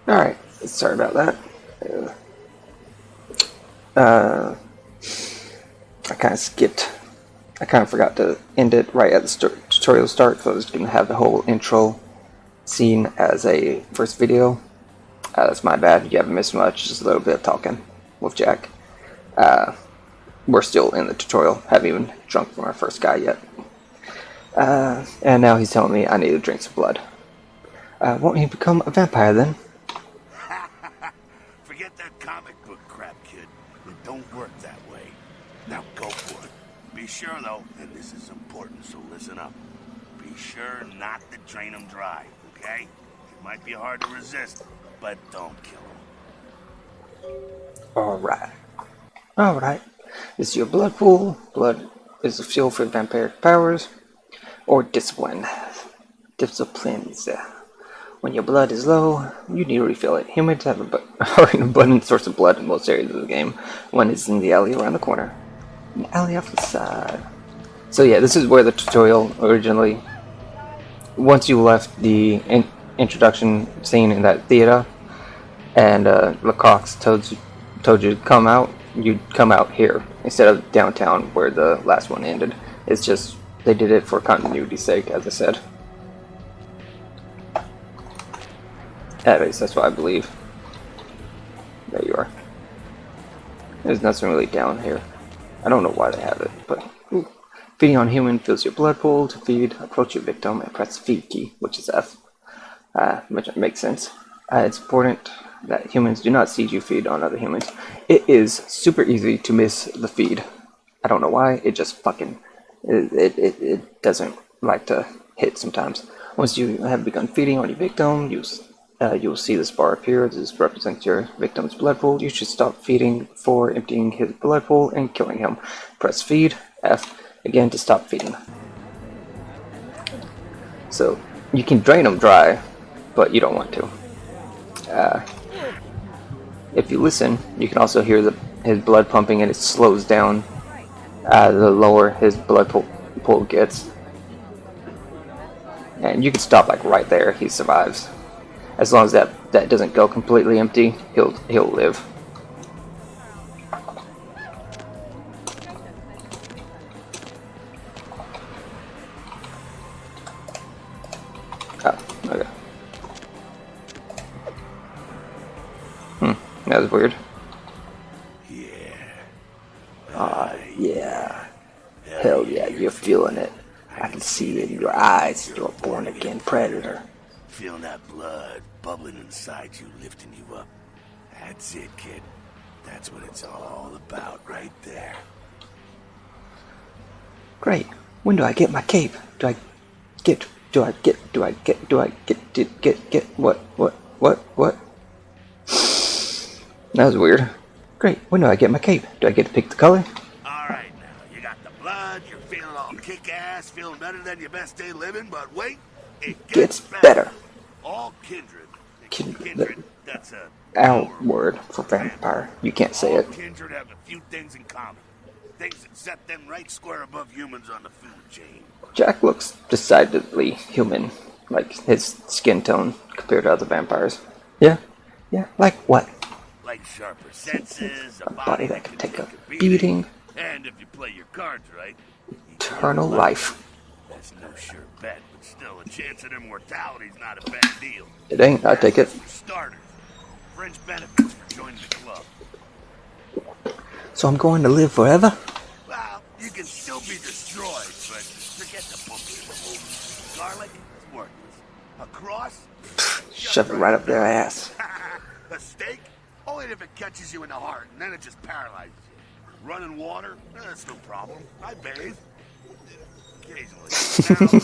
Alright, sorry about that. Uh, I kind of skipped. I kind of forgot to end it right at the tutorial start, so I was going to have the whole intro scene as a first video. That's my bad. You haven't missed much, just a little bit of talking with Jack. We're still in the tutorial. Haven't even drunk from our first guy yet. And now he's telling me I need to drink some blood. Won't he become a vampire then? Forget that comic book crap, kid. It don't work that way. Now go for it. Be sure, though, and this is important, so listen up. Be sure not to drain them dry, okay? It might be hard to resist, but don't kill them. Alright. Alright. This is your blood pool. Blood is the fuel for vampiric powers. Or discipline. Disciplines. When your blood is low, you need to refill it. Humans have an abundant source of blood in most areas of the game. One is in the alley around the corner. An alley off the side. So yeah, this is where the tutorial originally... Once you left the introduction scene in that theater, and Lecoq told you to come out, you'd come out here, instead of downtown where the last one ended. It's just, they did it for continuity's sake, as I said. At least that's what I believe. There you are. There's nothing really down here. I don't know why they have it, but... Ooh. Feeding on human fills your blood pool. To feed, approach your victim and press the feed key, which is F. Which makes sense. It's important that humans do not see you feed on other humans. It is super easy to miss the feed. I don't know why, it just fucking... It doesn't like to hit sometimes. Once you have begun feeding on your victim, you'll see this bar appear. This represents your victim's blood pool. You should stop feeding before emptying his blood pool and killing him. Press feed, F, again to stop feeding. So, you can drain him dry, but you don't want to. If you listen, you can also hear his blood pumping, and it slows down the lower his blood pool gets. And you can stop like right there. He survives. As long as that doesn't go completely empty, he'll live. Oh, okay. That was weird. Yeah. Yeah. Hell yeah, you're feeling it. I can see it in your eyes. You're a born-again predator. Feeling that blood bubbling inside you, lifting you up. That's it, kid. That's what it's all about right there. Great. When do I get my cape? Do I get what? That was weird. Great. When do I get my cape? Do I get to pick the color? Alright now, you got the blood, you're feeling all kick-ass, feeling better than your best day living, but wait, it gets better. All kindred. Kindred, that's a our word for vampire. You can't say it. All kindred have a few things in common. Things that set them right square above humans on the food chain. Jack looks decidedly human, like his skin tone compared to other vampires. Yeah, like what? Like sharper senses, A body that can take a beating, and if you play your cards right, eternal life. that's no sure bet, but still a chance at immortality's not a bad deal. It ain't, I take it. For starters, fringe benefits for joining the club. So I'm going to live forever? Well, you can still be destroyed, but forget the books and the movies. Garlic, it's worthless. A cross? Shove it right up their ass. A steak? Only if it catches you in the heart, and then it just paralyzes you. Running water? That's no problem. I bathe. Occasionally.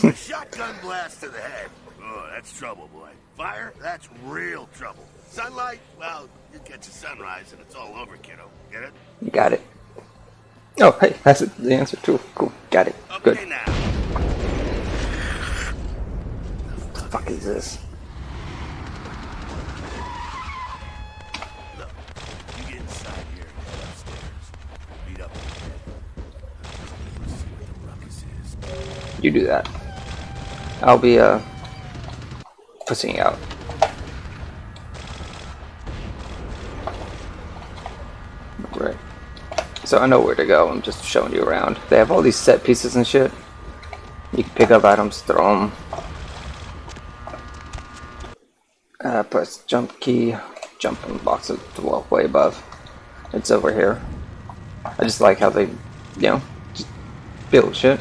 Now, a shotgun blast to the head. Oh, that's trouble, boy. Fire? That's real trouble. Sunlight? Well, you catch a sunrise and it's all over, kiddo. Get it? You got it. Oh, hey, that's the answer too. Cool, got it. Good. Okay, now. What the fuck is this? Look, you get inside here and head upstairs. Meet up with me. Let's see what the ruckus is. You do that. I'll be pussing out. so I know where to go. I'm just showing you around. They have all these set pieces and shit. You can pick up items, throw them. Press jump key, jump in the box to walk way above. It's over here. I just like how they, just build shit.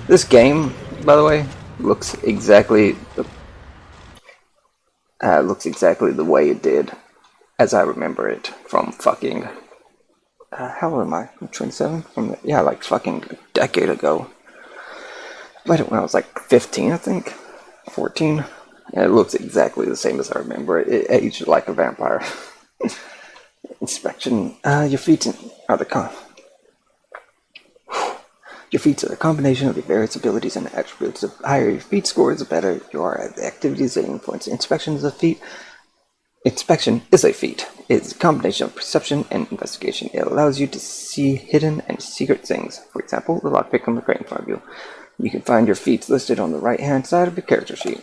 This game, by the way, looks exactly the way it did, as I remember it from fucking. How old am I? I'm 27. Like fucking a decade ago. Played it when I was like 15, I think, 14. And it looks exactly the same as I remember it. It aged like a vampire. Inspection. Your feet are the combination of your various abilities and attributes. The higher your feat score, the better you are at the activities that influence. Inspection is a feat. It's a combination of perception and investigation. It allows you to see hidden and secret things. For example, the lockpick on the crate in front of you. You can find your feats listed on the right-hand side of your character sheet.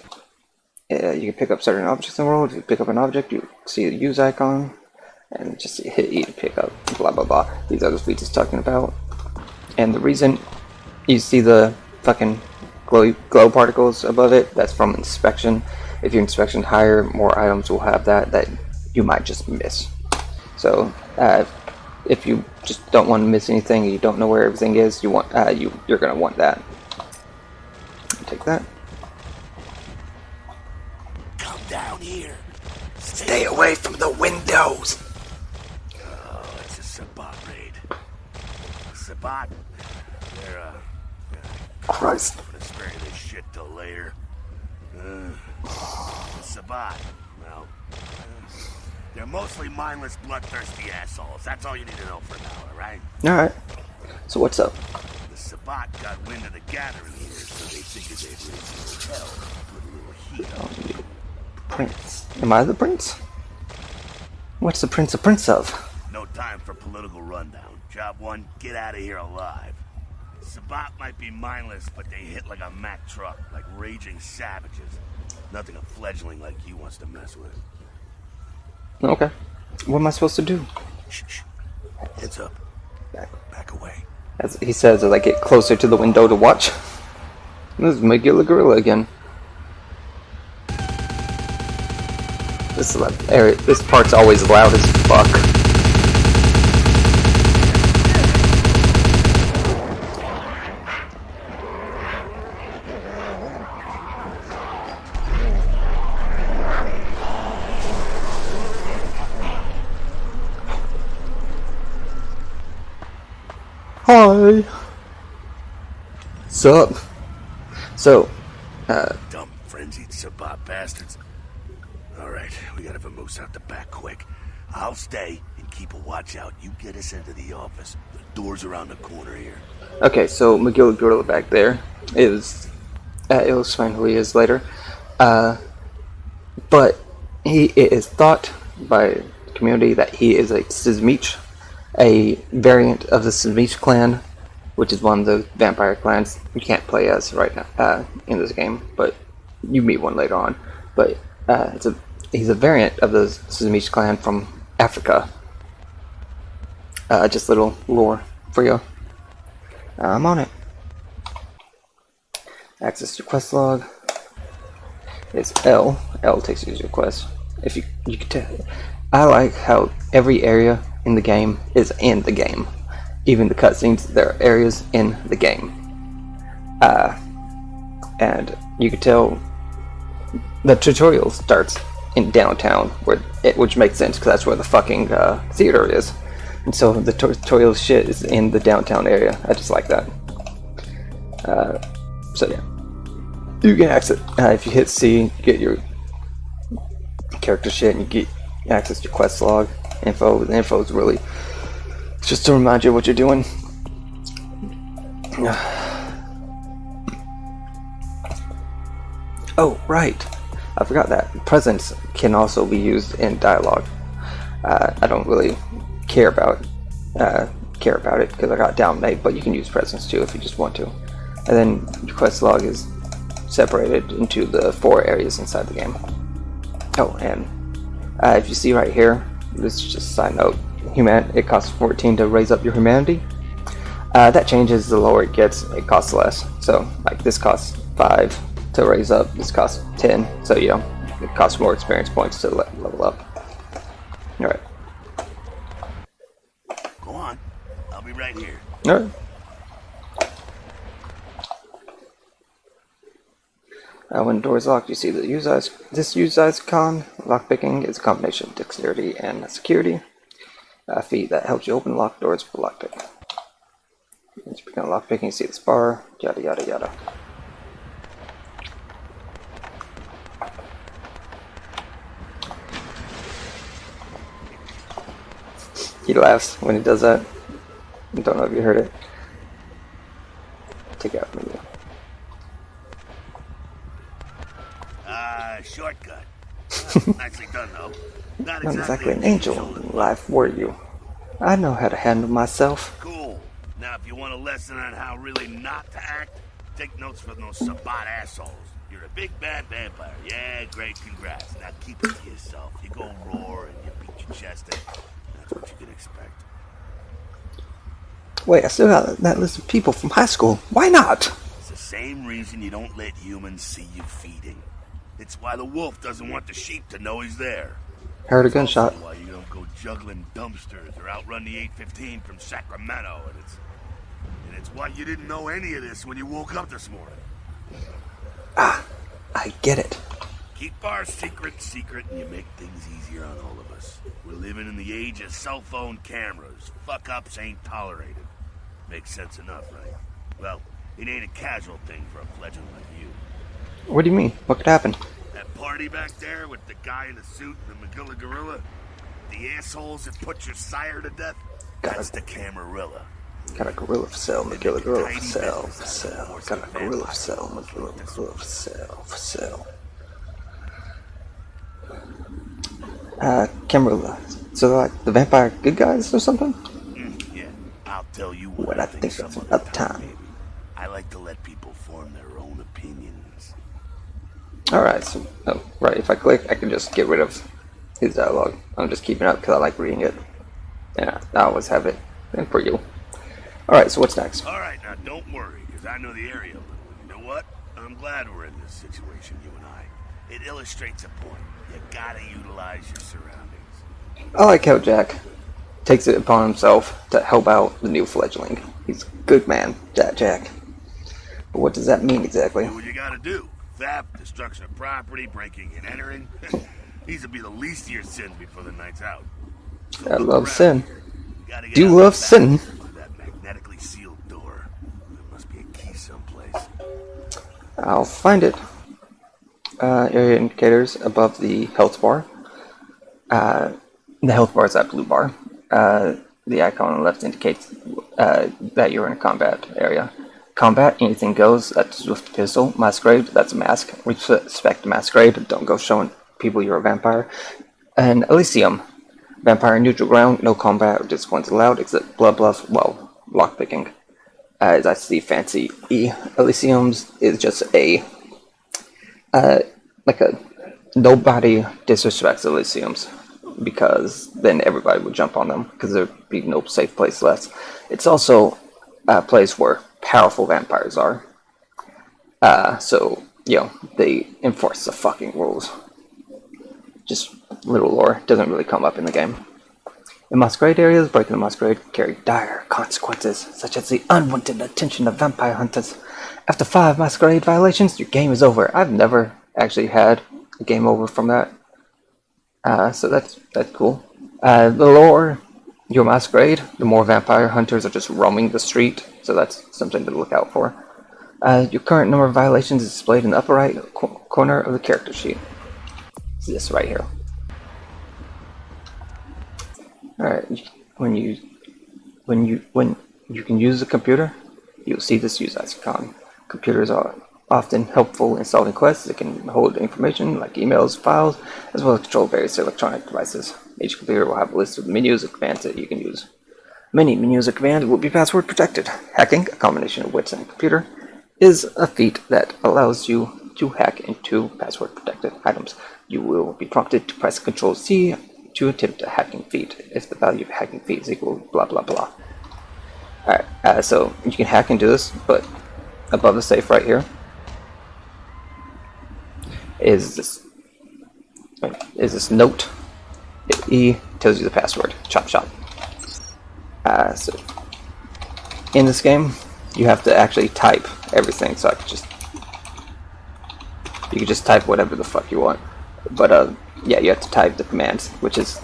You can pick up certain objects in the world. If you pick up an object, you see the use icon, and just hit E to pick up, blah blah blah. These are the feats it's talking about. And the reason you see the fucking glow particles above it, that's from inspection. If your inspection higher, more items will have that you might just miss. So if you just don't want to miss anything, you don't know where everything is, you're gonna want that. Take that. Come down here. Stay away from the windows. Oh, it's a Sabat raid. Sabat, they're Christ. I'm gonna spare you this shit till later. Sabat, well, they're mostly mindless, bloodthirsty assholes. That's all you need to know for now, alright? Alright. So what's up? The Sabat got wind of the gathering here, so they figured they'd raise hell, put a little heat on. Prince. Am I the prince? What's the prince a prince of? No time for political rundown. Job one, get out of here alive. Sabat might be mindless, but they hit like a Mack truck, like raging savages. Nothing a fledgling like you wants to mess with. Okay. What am I supposed to do? Shh. Heads up. Back away. As he says as I get closer to the window to watch. This is Megilla Gorilla again. This part's always loud as fuck. Hi. What's up? So, Dumb, frenzied Sabat bastards. Alright, we gotta vamoose out the back quick. I'll stay and keep a watch out. You get us into the office. The door's around the corner here. okay, so Megilla Gorilla back there is, it'll explain who he is later. But it is thought by the community that he is a Sismich, a variant of the Sismich clan, which is one of the vampire clans you can't play as right now in this game, but you meet one later on. But he's a variant of the Sismich clan from Africa. Just a little lore for you. I'm on it. Access to quest log. It's L. L takes you to your quest. If you can tell, I like how every area in the game is in the game. Even the cutscenes, there are areas in the game. And you can tell the tutorial starts in downtown, which makes sense because that's where the fucking theater is. And so the tutorial shit is in the downtown area. I just like that. So yeah. You can access, if you hit C, you get your character shit and you get access to your quest log info. The info is really just to remind you of what you're doing. Oh, right. I forgot that. Presents can also be used in dialogue. I don't really care about it because I got downmate, but you can use presents too if you just want to. And then your quest log is separated into the 4 areas inside the game. Oh, and if you see right here, this is just a side note. it costs 14 to raise up your humanity. That changes the lower it gets, it costs less. So, like, this costs 5 to raise up, this costs 10, so, you know, it costs more experience points to level up. Alright. Go on. I'll be right here. Alright. When the door is locked, you see the use icon. Lockpicking is a combination of dexterity and security. A feat that helps you open locked doors for lockpicking. Once you begin lockpicking, you see this bar, yada yada yada. He laughs when he does that. I don't know if you heard it. Take out menu. Shortcut. Nicely done, though. Not Not exactly an angel in life, were you? I know how to handle myself. Cool. Now, if you want a lesson on how really not to act, take notes from those Sabat assholes. You're a big bad vampire. Yeah, great, congrats. Now keep it to yourself. You go roar and you beat your chest in. That's what you can expect. Wait, I still got that list of people from high school. Why not? It's the same reason you don't let humans see you feeding. It's why the wolf doesn't want the sheep to know he's there. Heard a gunshot. Why you don't go juggling dumpsters or outrun the 815 from Sacramento, and it's why you didn't know any of this when you woke up this morning. Ah, I get it. Keep our secret, and you make things easier on all of us. We're living in the age of cell phone cameras. Fuck-ups ain't tolerated. Makes sense enough, right? Well, it ain't a casual thing for a fledgling like you. What do you mean? What could happen? That party back there with the guy in the suit and the McGilla gorilla? The assholes that put your sire to death? That's the Camarilla. Got a gorilla for sale, McGilla gorilla for sale, for sale. Got a gorilla for sale, McGilla gorilla for sale, for sale. Camarilla. So like the vampire good guys or something? Yeah, I'll tell you what I think some that's other about time. maybe. I like to let people form their own opinions. Alright, so, oh, right, if I click, I can just get rid of his dialogue. I'm just keeping it up because I like reading it. Yeah, I always have it. And for you. Alright, so what's next? Alright, now don't worry, because I know the area a little. You know what? I'm glad we're in this situation, you and I. It illustrates a point. You gotta utilize your surroundings. I like how Jack takes it upon himself to help out the new fledgling. He's a good man, Jack. But what does that mean exactly? Do what you gotta do. Theft, destruction of property, breaking and entering. These will be the least of your sins before the night's out. So I love around. sin. Gotta get Do out love the back sin. through that magnetically sealed door. There must be a key someplace. I'll find it. Area indicators above the health bar. The health bar is that blue bar. The icon on the left indicates that you're in a combat area. Combat, anything goes. That's with the pistol. Masquerade, that's a mask. Respect masquerade. Don't go showing people you're a vampire. And Elysium, vampire neutral ground. No combat or disciplines allowed except blood bluff. Well, lockpicking. That's the fancy E. Elysium's is just a like a nobody disrespects Elysiums because then everybody would jump on them because there'd be no safe place left. It's also a place where powerful vampires are. So, you know, they enforce the fucking rules. Just little lore. Doesn't really come up in the game. In masquerade areas, breaking the masquerade carry dire consequences, such as the unwanted attention of vampire hunters. After 5 masquerade violations, your game is over. I've never actually had a game over from that. So that's cool. The lore, your masquerade, the more vampire hunters are just roaming the street, so that's something to look out for. Your current number of violations is displayed in the upper right corner of the character sheet. It's this right here. Alright, when you can use a computer, you'll see this use icon. Computers are often helpful in solving quests. They can hold information like emails, files, as well as control various electronic devices. Each computer will have a list of menus and commands that you can use. Many menus and commands will be password protected. Hacking, a combination of wits and a computer, is a feat that allows you to hack into password protected items. You will be prompted to press Ctrl-C to attempt a hacking feat if the value of hacking feat is equal blah blah blah. Alright, so you can hack into this, but above the safe right here is this note. E tells you the password. Chop chop. So in this game, you have to actually type everything. So you can just type whatever the fuck you want. But yeah, you have to type the commands, which is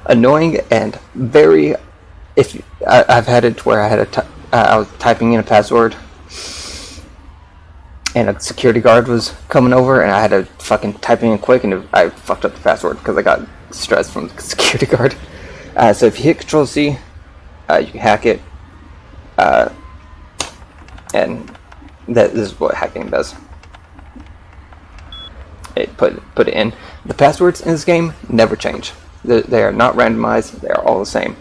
annoying and very. I've had it where I was typing in a password, and a security guard was coming over, and I had to fucking type in quick, and I fucked up the password because I got stressed from the security guard. So if you hit Control C, you can hack it, and this is what hacking does. It put it in. The passwords in this game never change. They are not randomized. They are all the same.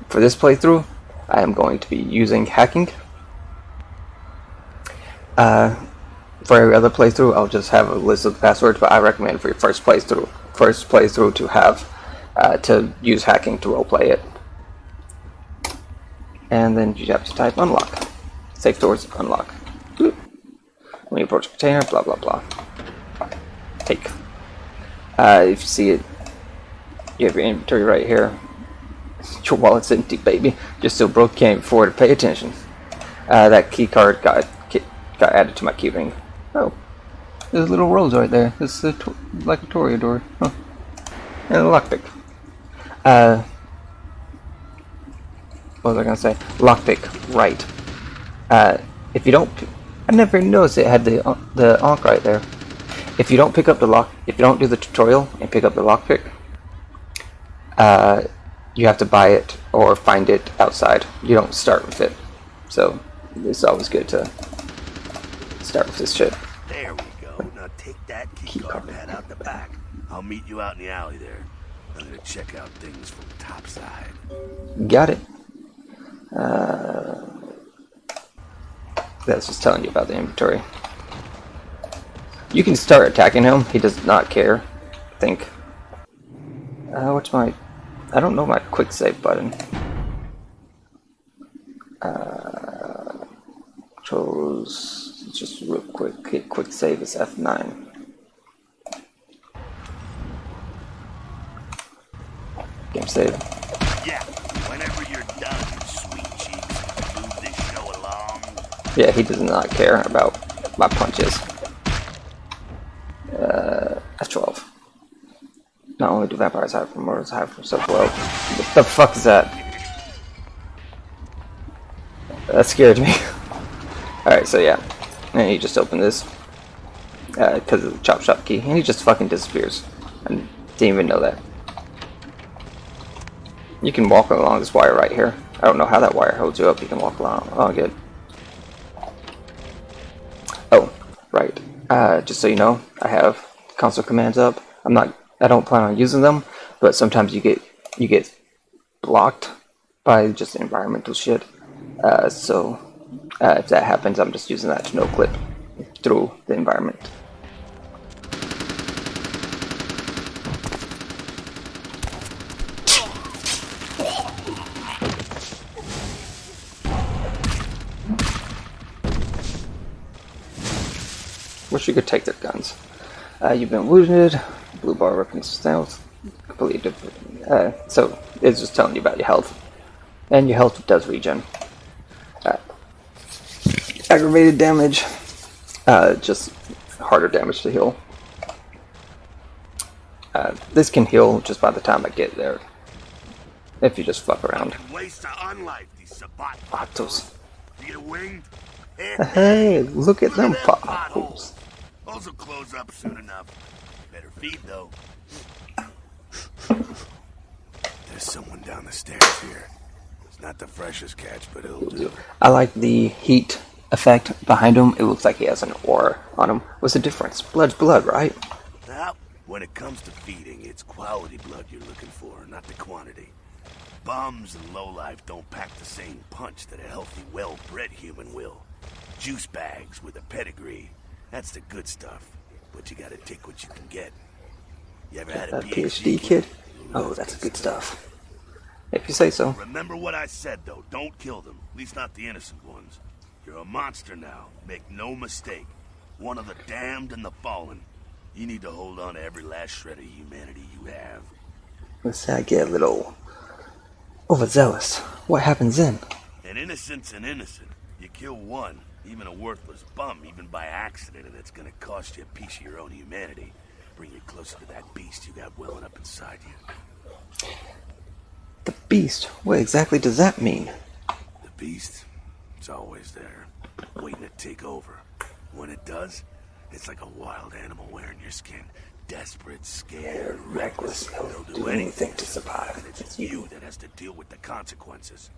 For this playthrough, I am going to be using hacking. For every other playthrough, I'll just have a list of the passwords, but I recommend for your first playthrough to have to use hacking to roleplay it. And then you have to type unlock. Safe doors unlock. When you approach a container, blah blah blah. Take. If you see it, you have your inventory right here. Your wallet's empty, baby. You're still broke, can't afford to pay attention. That key card got added to my key ring. Oh, there's a little rose right there. It's like a toreador. Huh. And a lockpick. What was I gonna say? Lockpick, right. If you don't, I never noticed it had the onk right there. If you don't pick up the lock, if you don't do the tutorial and pick up the lockpick, you have to buy it or find it outside. You don't start with it. So it's always good to start with this shit. There we go. Now take that key card pad out the back. I'll meet you out in the alley there. I'm gonna check out things from topside. Got it. That's just telling you about the inventory. You can start attacking him. He does not care. I think. What's my? I don't know my quick save button. Controls. Just real quick. Hit quick save is F9. Game save. Yeah. Whenever you're done, sweet cheeks, move this show along. Yeah, he does not care about my punches. F12. Not only do vampires hide from murders, hide from self-will. What the fuck is that? That scared me. Alright, so yeah. And he just opened this. Because of the chop shop key. And he just fucking disappears. I didn't even know that. You can walk along this wire right here. I don't know how that wire holds you up. You can walk along. Oh, good. Oh, right. Just so you know, I have console commands up. I don't plan on using them, but sometimes you get blocked by just environmental shit. So if that happens, I'm just using that to no clip through the environment. Wish you could take their guns. You've been wounded. Blue bar represents stealth. Completely different. So it's just telling you about your health, and your health does regen. Aggravated damage, just harder damage to heal. This can heal just by the time I get there. If you just fuck around. Waste to unlife these sabat Vatos. You get winged? Hey, look at them potholes. Those will close up soon enough. Better feed though. There's someone down the stairs here. It's not the freshest catch, but it'll do. I like the heat effect behind him. It looks like he has an aura on him. What's the difference? Blood's blood, right? Now, when it comes to feeding, it's quality blood you're looking for, not the quantity. Bums and lowlife don't pack the same punch that a healthy, well-bred human will. Juice bags with a pedigree. That's the good stuff. But you gotta take what you can get. You ever had a PhD kid? Oh, that's good stuff. If you say so. Remember what I said, though. Don't kill them. At least not the innocent ones. You're a monster now. Make no mistake. One of the damned and the fallen. You need to hold on to every last shred of humanity you have. Let's say I get a little overzealous. What happens then? An innocent's an innocent. You kill one, even a worthless bum, even by accident, and it's gonna cost you a piece of your own humanity. Bring you closer to that beast you got welling up inside you. The beast? What exactly does that mean? The beast? It's always there, waiting to take over. When it does, it's like a wild animal wearing your skin. Desperate, scared, reckless. They'll do anything to survive. And it's you that has to deal with the consequences.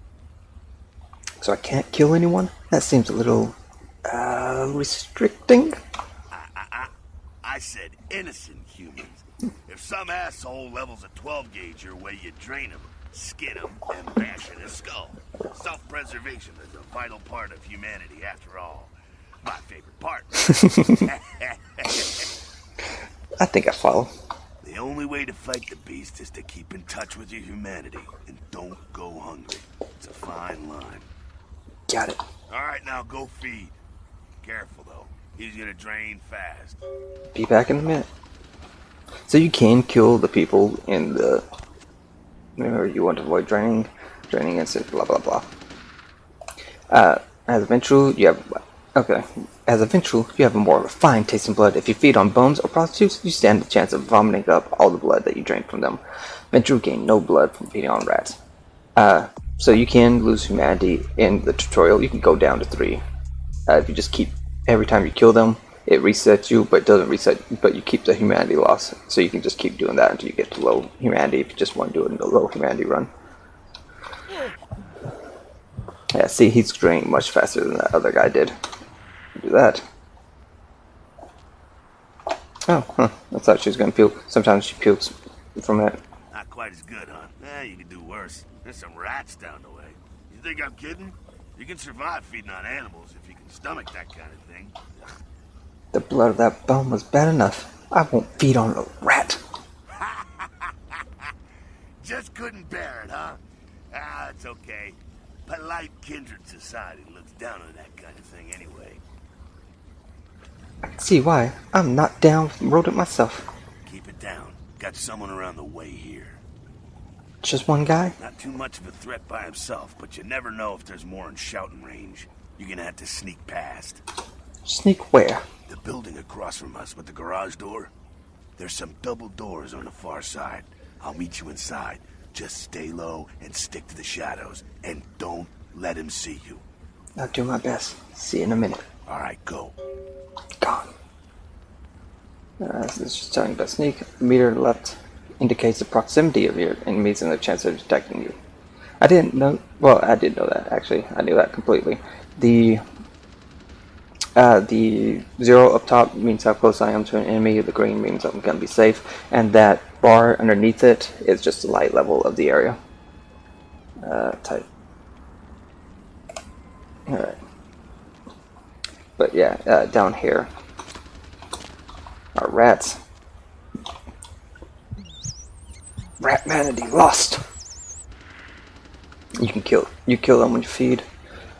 So I can't kill anyone? That seems a little, restricting. I said innocent humans. If some asshole levels a 12 gauge your way, you drain him, skin him, and bash in his skull. Self-preservation is a vital part of humanity, after all. My favorite part. I think I follow. The only way to fight the beast is to keep in touch with your humanity, and don't go hungry. It's a fine line. Got it. Alright, now go feed. Careful, though. He's gonna drain fast. Be back in a minute. So you can kill the people in the... Or you want to avoid draining instant, blah blah blah. As a Ventrue, you have... Okay. As a Ventrue, you have a more refined taste in blood. If you feed on bums or prostitutes, you stand a chance of vomiting up all the blood that you drain from them. Ventrue gain no blood from feeding on rats. So you can lose humanity in the tutorial. You can go down to 3. If you just keep... Every time you kill them, it resets you, but it doesn't reset, but you keep the humanity loss. So you can just keep doing that until you get to low humanity if you just want to do it in a low humanity run. Yeah, see, he's draining much faster than that other guy did. Do that. Oh, huh. I thought she was going to puke. Sometimes she pukes from it. Not quite as good, huh? You could do worse. There's some rats down the way. You think I'm kidding? You can survive feeding on animals if you can stomach that kind of thing. The blood of that bum was bad enough. I won't feed on a rat. Just couldn't bear it, huh? It's okay. Polite kindred society looks down on that kind of thing anyway. I can see why. I'm not down with rodent myself. Keep it down. Got someone around the way here. Just one guy? Not too much of a threat by himself, but you never know if there's more in shouting range. You're gonna have to sneak past. Sneak where? The building across from us with the garage door. There's some double doors on the far side. I'll meet you inside. Just stay low and stick to the shadows. And don't let him see you. I'll do my best. See you in a minute. Alright, go. Gone. So it's just telling you about sneak. The meter left indicates the proximity of your enemies and the chance of detecting you. I didn't know... Well, I did know that, actually. I knew that completely. The 0 up top means how close I am to an enemy. The green means I'm going to be safe. And that bar underneath it is just the light level of the area. Type. Alright. But yeah, down here are rats. Rat manatee lost. You kill them when you feed,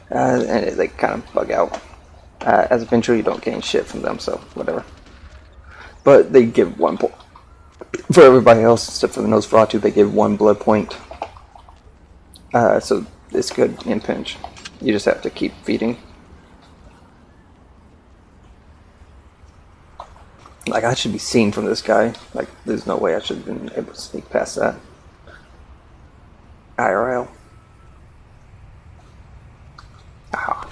and they kind of bug out. As a Ventrue, you don't gain shit from them, so whatever. But they give 1 point for everybody else, except for the Nosferatu. They give 1 blood point. So it's good in pinch. You just have to keep feeding. Like, I should be seen from this guy. Like, there's no way I should have been able to sneak past that. IRL. Ah.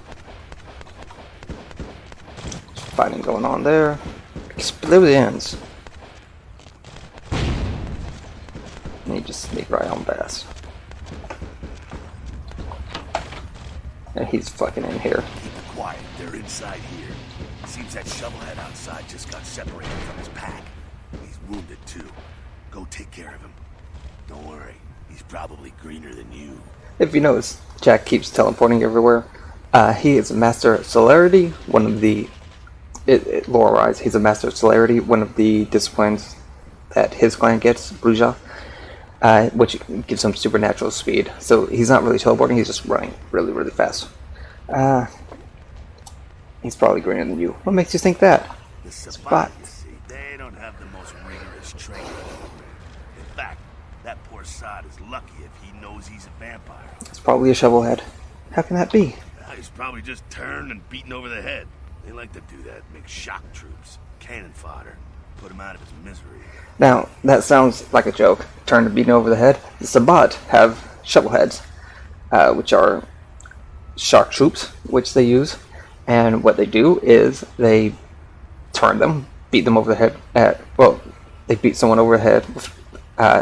Fighting going on there. Explosions. And you just sneak right on past. And he's fucking in here. Keep it quiet. They're inside here. Seems that shovelhead outside just got separated from his pack. He's wounded too. Go take care of him. Don't worry. He's probably greener than you. If you notice, Jack keeps teleporting everywhere. He is a master of celerity. One of the... lore-wise, he's a master of celerity. One of the disciplines that his clan gets, Bruja. which gives him supernatural speed. So he's not really teleporting, he's just running really, really fast. He's probably greener than you. What makes you think that? The Spot. Sabbat, you see, they don't have the most rigorous training. In fact, that poor sod is lucky if he knows he's a vampire. It's probably a shovelhead. How can that be? He's probably just turned and beaten over the head. They like to do that, make shock troops, cannon fodder, put him out of his misery. Now, that sounds like a joke. Turned and beaten over the head. The Sabbat have shovelheads, which are shock troops, which they use. And what they do is they turn them, beat them over the head. They beat someone over the head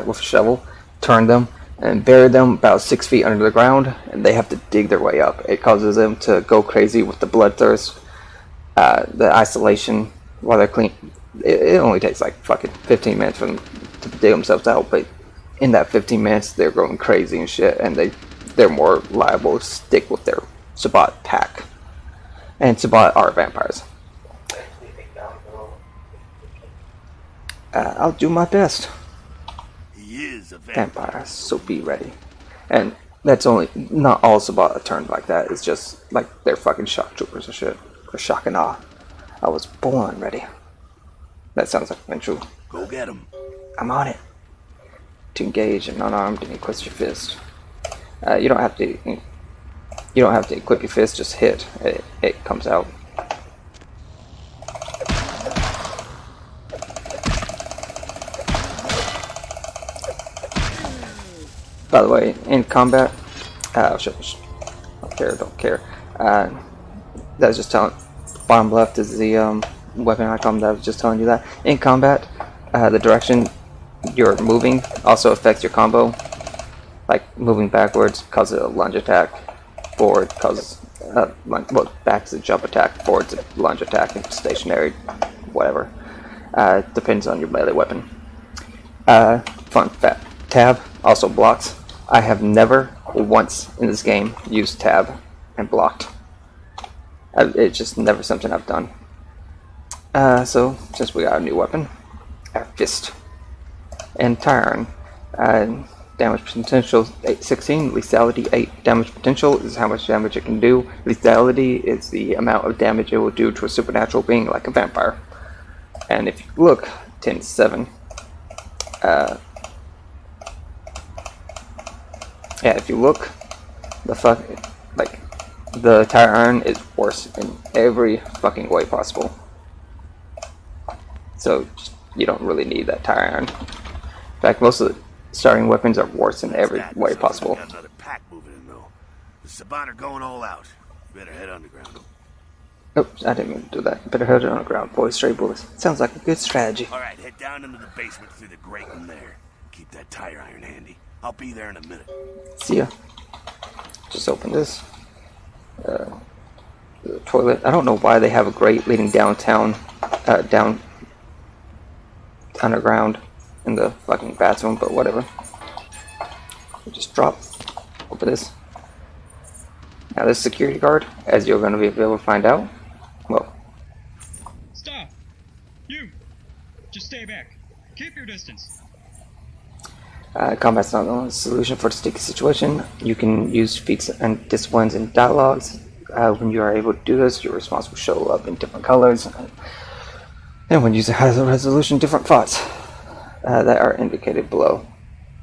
with a shovel, turn them, and bury them about 6 feet under the ground, and they have to dig their way up. It causes them to go crazy with the bloodthirst, the isolation while they're clean. It only takes like fucking 15 minutes for them to dig themselves out, but in that 15 minutes they're going crazy and shit, and they're more liable to stick with their Sabbat pack. And Sabbat are vampires. I'll do my best. He is a Vampire, so be ready. And that's only, not all Sabbat are turned like that. It's just like they're fucking shock troopers or shit. Or shock and awe. I was born ready. That sounds like Ventrue. Go get him. I'm on it. To engage and unarmed and equip your fist. You don't have to equip your fist, just hit. It comes out. By the way, in combat, don't care. That's just telling. Bottom left is the weapon icon that I was just telling you that. In combat, the direction you're moving also affects your combo. Like moving backwards causes a lunge attack, forward causes back to the jump attack, forward to lunge attack, and stationary, whatever. Depends on your melee weapon. Fun fact: tab also blocks. I have never once in this game used tab and blocked. It's just never something I've done. So since we got a new weapon, our fist and tire iron. Damage potential 816, lethality 8. Damage potential is how much damage it can do. Lethality is the amount of damage it will do to a supernatural being like a vampire. And if you look, 10-7. If you look, the tire iron is worse in every fucking way possible. So you don't really need that tire iron. In fact, most of the starting weapons are worse in every way possible. Got another pack moving in though. The Sabbat are going all out. You better head underground. Oops, I didn't mean to do that. Better head underground, boys. Stray bullets. Sounds like a good strategy. All right, head down into the basement through the grate in there. Keep that tire iron handy. I'll be there in a minute. See ya. Just open this. The toilet. I don't know why they have a grate leading downtown, down underground in the fucking bathroom, but whatever. We just drop. Open this. Now this security guard, as you're going to be able to find out. Well. Stop! You! Just stay back. Keep your distance. Combat's not the only solution for the sticky situation. You can use feats and disciplines and dialogues. When you are able to do this, your response will show up in different colors. And when using high resolution, different fonts that are indicated below.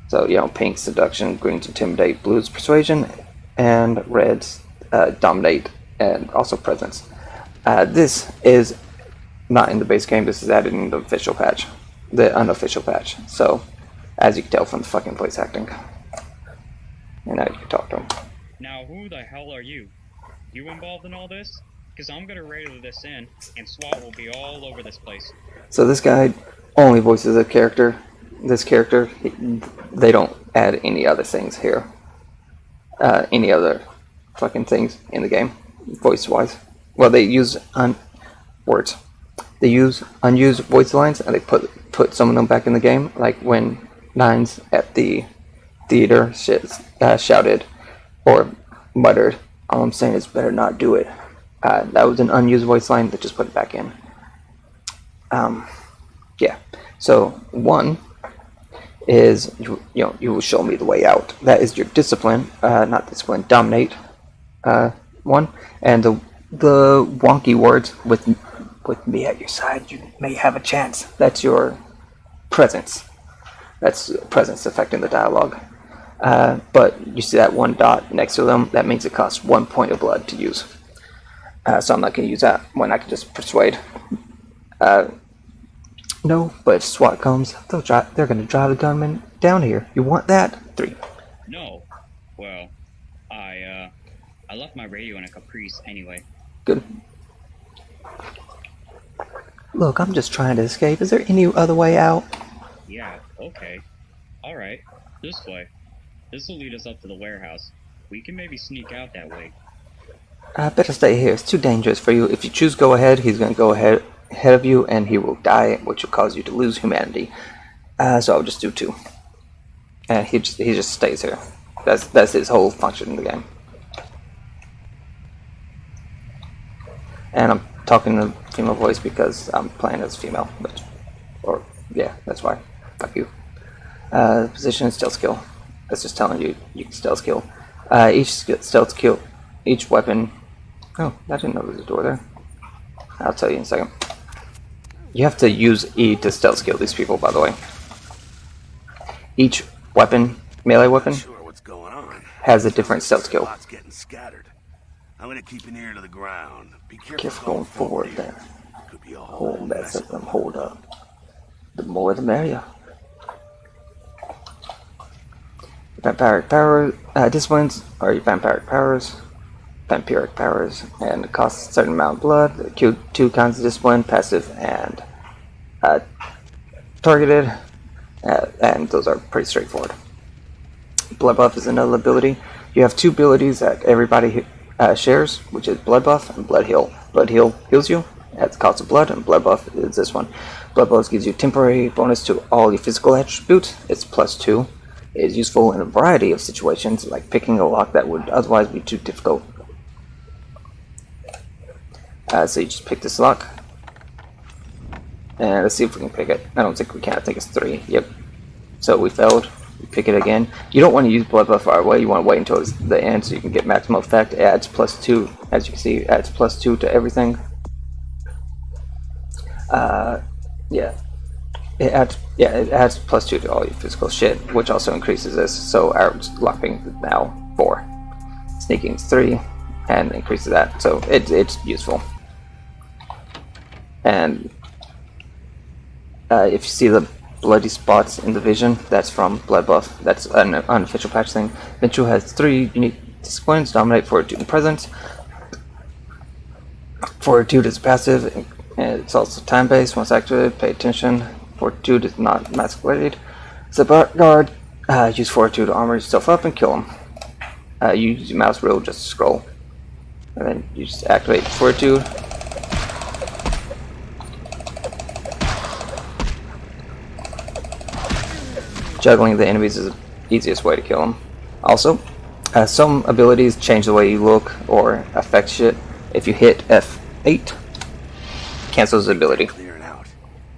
So, pink, seduction, green's intimidate, blue's persuasion, and red's dominate, and also presence. This is not in the base game. This is added in the official patch, the unofficial patch. So, as you can tell from the fucking voice acting. And now you can talk to him. Now who the hell are you? You involved in all this? Because I'm gonna radio this in, and SWAT will be all over this place. So this guy only voices a character. This character, they don't add any other things here. Any other fucking things in the game, voice-wise. Well, they use words. They use unused voice lines, and they put some of them back in the game, like when Nines at the theater shouted or muttered, "All I'm saying is better not do it." That was an unused voice line, but just put it back in. Yeah. So 1 is you will show me the way out. That is your discipline, not discipline, dominate one. And the wonky words with me at your side, you may have a chance. That's your presence. That's presence affecting the dialogue. But you see that one dot next to them, that means it costs 1 point of blood to use. So I'm not going to use that when I can just persuade. No, but if SWAT comes, they're going to drive the gunman down here. You want that? 3. No. Well, I left my radio in a Caprice anyway. Good. Look, I'm just trying to escape. Is there any other way out? Yeah, okay. Alright, this way. This will lead us up to the warehouse. We can maybe sneak out that way. I better stay here. It's too dangerous for you. If you choose go ahead, he's going to go ahead of you, and he will die, which will cause you to lose humanity. So I'll just do 2. And he just stays here. That's his whole function in the game. And I'm talking in a female voice because I'm playing as female. Yeah, that's why. Fuck you. Position and stealth skill. That's just telling you can stealth kill. Each stealth kill, each weapon. Oh, I didn't know there was a door there. I'll tell you in a second. You have to use E to stealth kill these people, by the way. Each weapon, melee weapon, Sure what's going on. has a different stealth kill. Lots getting scattered. I'm gonna keep an ear to the ground. Be Careful going forward there. Could be a Whole mess of them. Hold up. The more the merrier. Vampiric power disciplines are your vampiric powers. Vampiric powers, and it costs a certain amount of blood. There are 2 kinds of discipline: passive and targeted, and those are pretty straightforward. Blood buff is another ability. You have 2 abilities that everybody shares, which is blood buff and blood heal. Blood heal heals you at the cost of blood, and blood buff is this one. Blood buff gives you temporary bonus to all your physical attributes. It's +2. It is useful in a variety of situations, like picking a lock that would otherwise be too difficult. So you just pick this lock. And let's see if we can pick it. I don't think we can. I think it's 3. Yep. So we failed. We pick it again. You don't want to use blood buff right away. You want to wait until it's the end so you can get maximum effect. It adds +2. As you can see, it adds +2 to everything. Yeah. It adds +2 to all your physical shit, which also increases this. So our lockpicking is now 4. Sneaking is 3, and increases that. So it's useful. And if you see the bloody spots in the vision, that's from blood buff. That's an unofficial patch thing. Ventrue has 3 unique disciplines: dominate, fortitude, and presence. Fortitude is passive, and it's also time-based. Once activated, pay attention. Fortitude is not masquerade. So guard, use fortitude to armor yourself up and kill him. You use your mouse wheel just to scroll, and then you just activate fortitude. Juggling the enemies is the easiest way to kill them. Also, some abilities change the way you look or affect shit. If you hit F8, cancels the ability. Clearing out.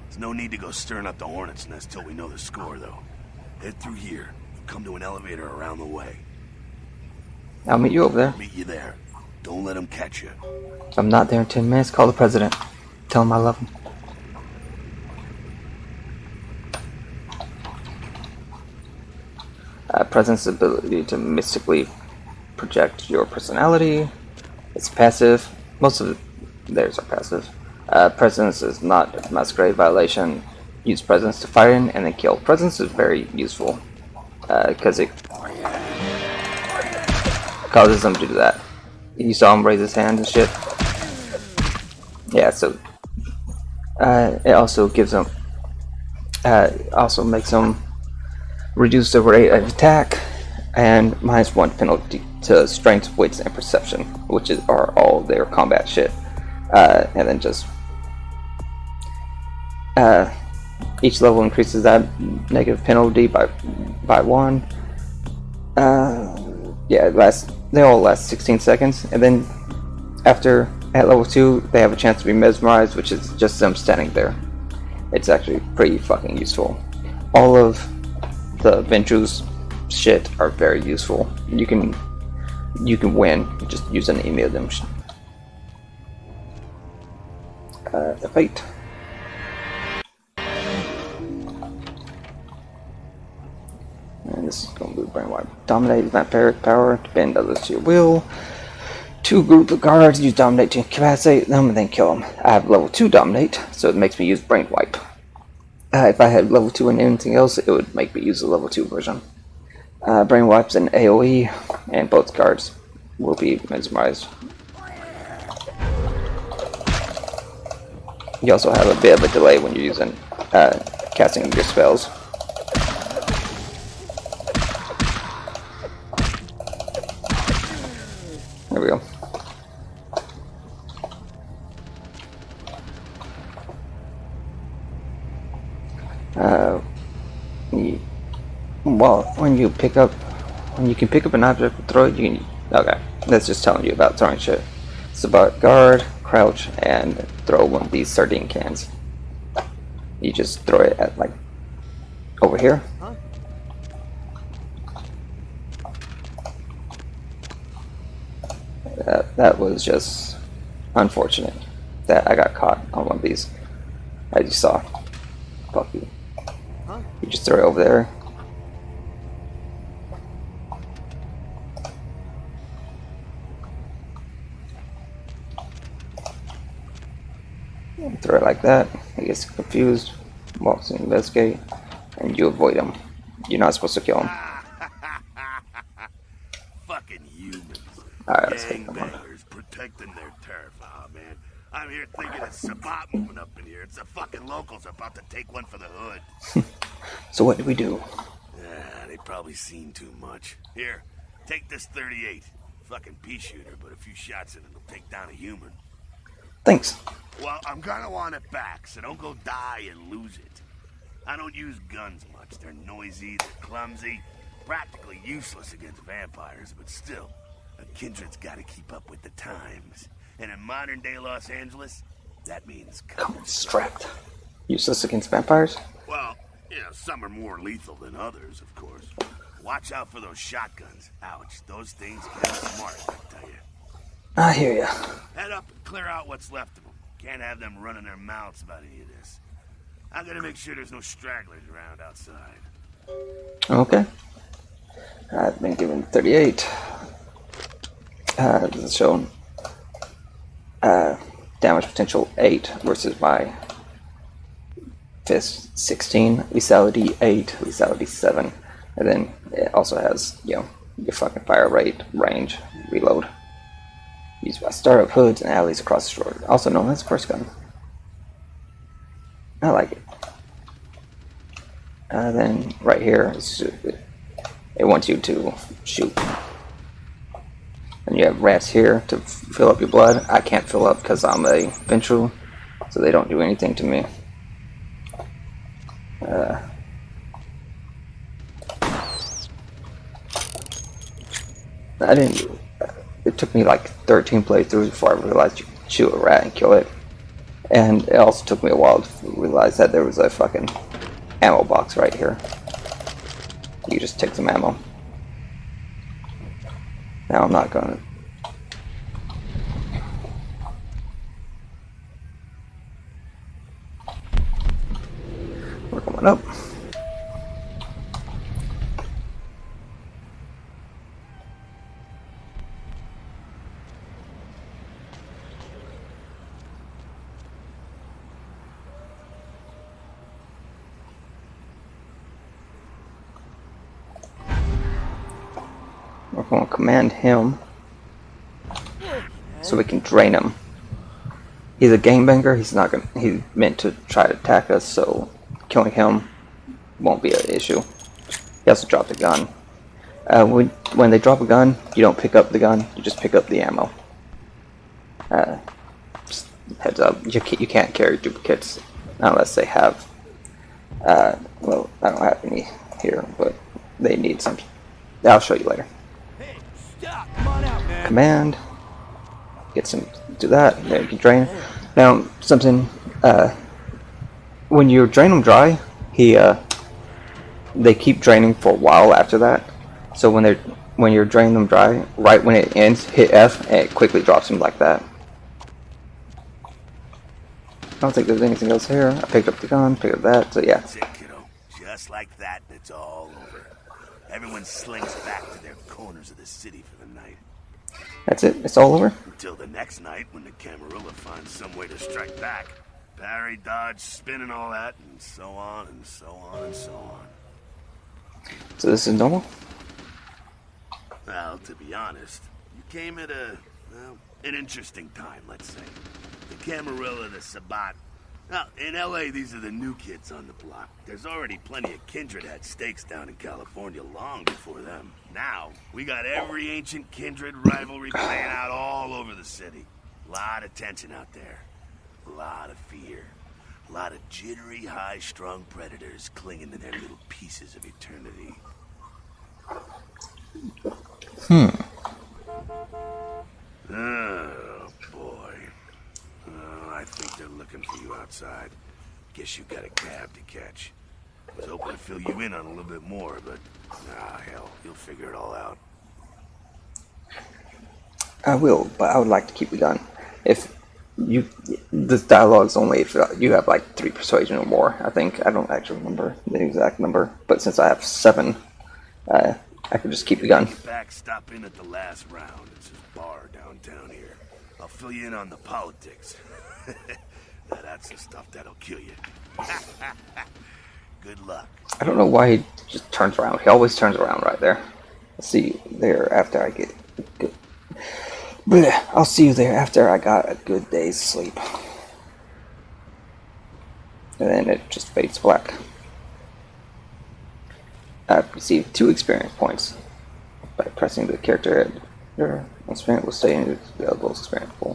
There's no need to go stirring up the hornet's nest till we know the score, though. Head through here. Come to an elevator around the way. I'll meet you over there. Meet you there. Don't let them catch you. If I'm not there in 10 minutes, call the president. Tell him I love him. Presence ability to mystically project your personality. It's passive. Most of theirs are passive. Presence is not a masquerade violation. Use presence to fire in and then kill. Presence is very useful because it causes them to do that. You saw him raise his hand and shit. Yeah, so it also gives them, also makes them reduce the rate of attack and -1 penalty to strength, wits, and perception, which are all their combat shit. And then just each level increases that negative penalty by 1. Yeah, they all last 16 seconds, and then after at level 2 they have a chance to be mesmerized, which is just them standing there. It's actually pretty fucking useful. All of the Ventrue's shit are very useful. You can win just using any of them. F8. And this is going to be brain wipe. Dominate vampiric power to bend others to your will. 2 group of guards use dominate to incapacitate them and then kill them. I have level 2 dominate, so it makes me use brain wipe. If I had level 2 and anything else, it would make me use the level 2 version. Brain wipes and AoE, and both guards will be mesmerized. You also have a bit of a delay when you're using casting your spells. There we go. Well, when you can pick up an object and throw it, you can. Okay, that's just telling you about throwing shit. It's about guard, crouch, and throw one of these sardine cans. You just throw it at like over here. Huh? That was just unfortunate that I got caught on one of these. As you saw. Fuck you. Huh? You just throw it over there. Throw it like that. He gets confused, walks in, investigate, and you avoid him. You're not supposed to kill him. Fucking humans. Alright, let's take them on. Gangbangers protecting their turf. Oh man, I'm here thinking it's Sabat moving up in here. It's the fucking locals about to take one for the hood. So what do we do? Yeah, they probably seen too much. Here, take this 38. Fucking pea shooter, but a few shots in it'll take down a human. Thanks. Well, I'm gonna want it back, so don't go die and lose it. I don't use guns much. They're noisy, they're clumsy, practically useless against vampires, but still, a kindred's gotta keep up with the times. And in modern day Los Angeles, that means Strapped. Useless against vampires? Well, you know, some are more lethal than others, of course. Watch out for those shotguns. Ouch, those things get smart, I tell you. I hear ya. Head up and clear out what's left of them. Can't have them running their mouths about any of this. I'm gonna make sure there's no stragglers around outside. Okay. I've been given 38. This is shown damage potential 8 versus my fist 16, lethality 8, lethality 7. And then it also has, you know, your fucking fire rate, range, reload. Used by startup hoods and alleys across the shore, also known as first gun. I like it. Then right here, it wants you to shoot. And you have rats here to fill up your blood. I can't fill up because I'm a Ventrue, so they don't do anything to me. It took me like 13 playthroughs before I realized you could shoot a rat and kill it. And it also took me a while to realize that there was a fucking ammo box right here. You just take some ammo. Now I'm not gonna. We're coming up. We're going to command him so we can drain him. He's a gangbanger. He's meant to try to attack us, so killing him won't be an issue. He also dropped a gun. When they drop a gun, you don't pick up the gun. You just pick up the ammo. Just heads up. You can't carry duplicates unless they have. Well, I don't have any here, but they need some. I'll show you later. Stop! Come on out, man. Command. Get some. Do that. There you can drain. Now something. When you drain him dry, he they keep draining for a while after that. So when you're draining them dry, right when it ends, hit F and it quickly drops them like that. I don't think there's anything else here. I picked up the gun, picked up that, so yeah. That's it, kiddo. Just like that, it's all over. Everyone slinks back to their corners of the city for the night. That's it? It's all over? Until the next night when the Camarilla finds some way to strike back. Parry, dodge, spin and all that, and so on and so on and so on. So this is normal? Well, to be honest, you came at an interesting time, let's say. The Camarilla, the Sabat. Now, in LA, these are the new kids on the block. There's already plenty of kindred had stakes down in California long before them. Now, we got every ancient kindred rivalry playing out all over the city. A lot of tension out there. A lot of fear. A lot of jittery, high-strung predators clinging to their little pieces of eternity. Oh, boy. I think they're looking for you outside. Guess you got a cab to catch. Was hoping to fill you in on a little bit more, but hell, you'll figure it all out. I will, but I would like to keep the gun. If you, this dialogue's only if you have like 3 persuasion or more. I think I don't actually remember the exact number, but since I have 7, I could just keep the gun. Back, stop in at the last round. It's a bar downtown here. I'll fill you in on the politics. Now, that's the stuff that'll kill you. Good luck. I don't know why he just turns around. He always turns around right there. I'll see you there after I get good. Blech. I'll see you there after I got a good day's sleep. And then it just fades black. I've received 2 experience points by pressing the character head. Your experience will stay in your available experience pool.